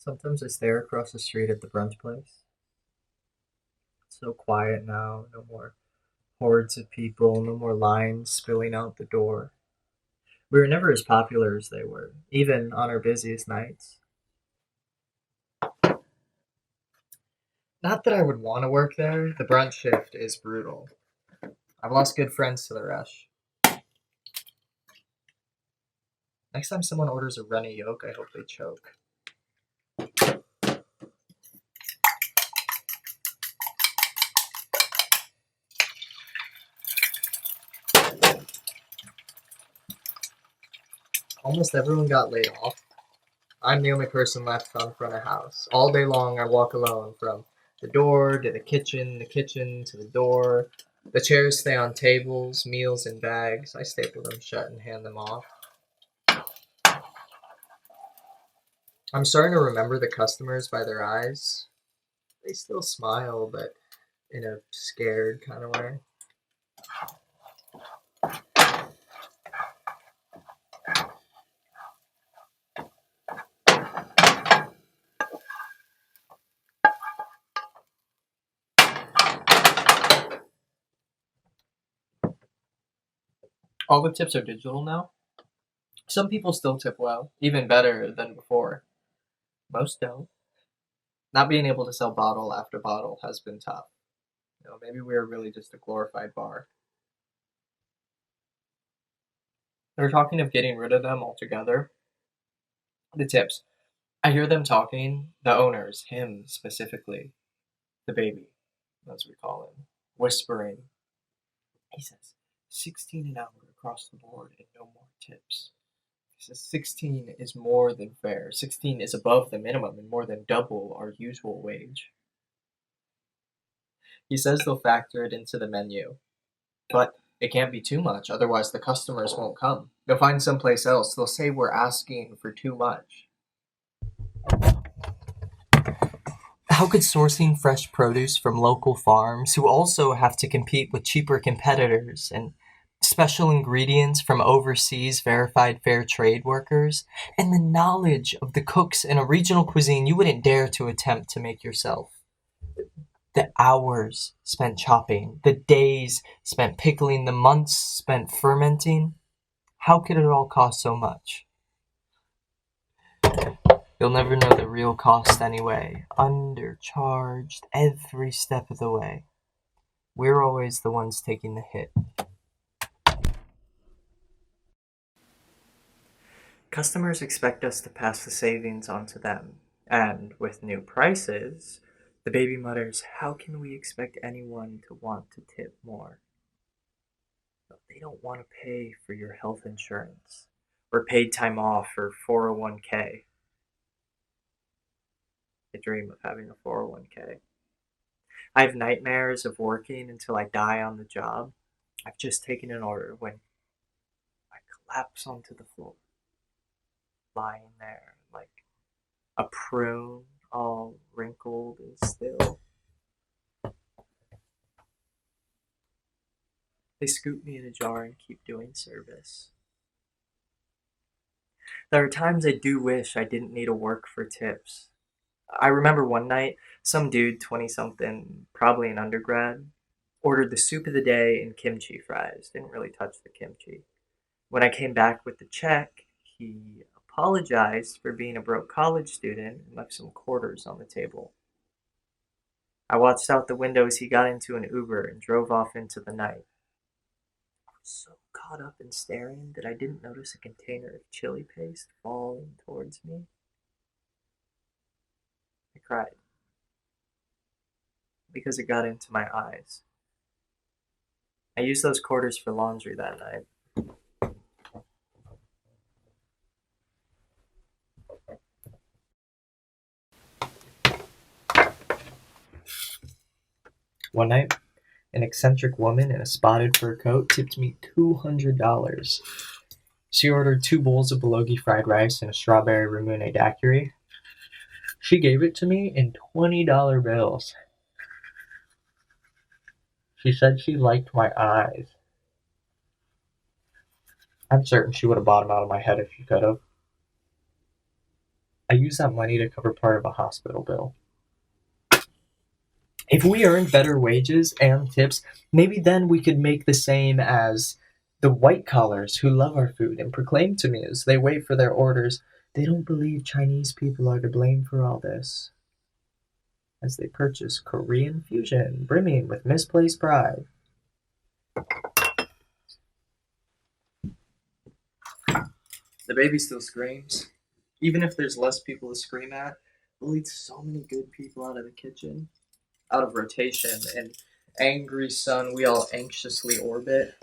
Sometimes I stare across the street at the brunch place. It's so quiet now, no more hordes of people, no more lines spilling out the door. We were never as popular as they were, even on our busiest nights. Not that I would want to work there, the brunch shift is brutal. I've lost good friends to the rush. Next time someone orders a runny yolk, I hope they choke. Almost everyone got laid off. I'm the only person left on front of house. All day long, I walk alone from the door to the kitchen to the door. The chairs stay on tables, meals in bags. I staple them shut and hand them off. I'm starting to remember the customers by their eyes. They still smile, but in a scared kind of way. All the tips are digital now. Some people still tip well, even better than before. Most don't. Not being able to sell bottle after bottle has been tough. Maybe we are really just a glorified bar. They're talking of getting rid of them altogether. The tips. I hear them talking, the owners, him specifically, the baby, as we call him, whispering. He says, 16 an hour across the board and no more tips. He says 16 is more than fair. 16 is above the minimum and more than double our usual wage. He says they'll factor it into the menu, but it can't be too much, otherwise the customers won't come. They'll find someplace else. They'll say we're asking for too much. How could sourcing fresh produce from local farms, who also have to compete with cheaper competitors, and special ingredients from overseas verified fair trade workers, and the knowledge of the cooks in a regional cuisine you wouldn't dare to attempt to make yourself? The hours spent chopping, the days spent pickling, the months spent fermenting. How could it all cost so much? You'll never know the real cost anyway. Undercharged every step of the way. We're always the ones taking the hit. Customers expect us to pass the savings on to them. And with new prices, the baby mutters, how can we expect anyone to want to tip more? They don't want to pay for your health insurance or paid time off or 401k. I dream of having a 401k. I have nightmares of working until I die on the job. I've just taken an order when I collapse onto the floor, lying there like a prune, all wrinkled and still. They scoop me in a jar and keep doing service. There are times I do wish I didn't need to work for tips. I remember one night, some dude, 20 something, probably an undergrad, ordered the soup of the day and kimchi fries. Didn't really touch the kimchi. When I came back with the check, he apologized for being a broke college student and left some quarters on the table. I watched out the window as he got into an Uber and drove off into the night. I was so caught up in staring that I didn't notice a container of chili paste falling towards me. I cried because it got into my eyes. I used those quarters for laundry that night. One night, an eccentric woman in a spotted fur coat tipped me $200. She ordered 2 bowls of bulgogi fried rice and a strawberry ramune daiquiri. She gave it to me in $20 bills. She said she liked my eyes. I'm certain she would have bought them out of my head if she could have. I used use that money to cover part of a hospital bill. If we earned better wages and tips, maybe then we could make the same as the white collars who love our food and proclaim to me as they wait for their orders, they don't believe Chinese people are to blame for all this, as they purchase Korean fusion brimming with misplaced pride. The baby still screams. Even if there's less people to scream at, we'll lead so many good people out of the kitchen, out of rotation, and angry sun we all anxiously orbit.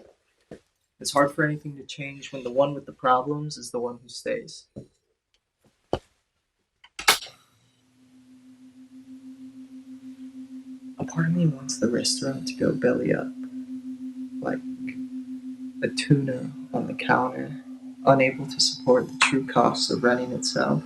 It's hard for anything to change when the one with the problems is the one who stays. A part of me wants the restaurant to go belly up, like a tuna on the counter, unable to support the true costs of running itself.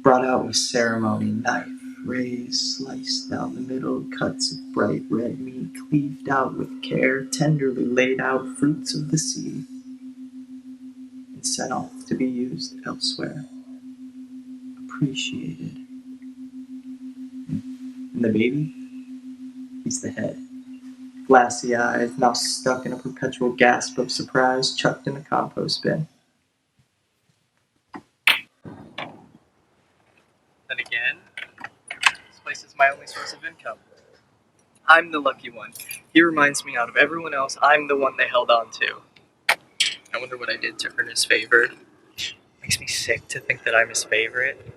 Brought out with ceremony, knife raised, sliced down the middle, cuts of bright red meat cleaved out with care, tenderly laid out fruits of the sea, and sent off to be used elsewhere, appreciated. And the baby? He's the head. Glassy eyes, now stuck in a perpetual gasp of surprise, chucked in a compost bin. Then again, this place is my only source of income. I'm the lucky one. He reminds me out of everyone else, I'm the one they held on to. I wonder what I did to earn his favor. Makes me sick to think that I'm his favorite.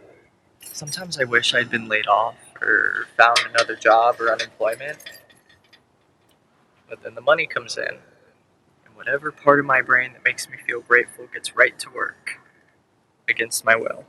Sometimes I wish I'd been laid off or found another job or unemployment. But then the money comes in, and whatever part of my brain that makes me feel grateful gets right to work against my will.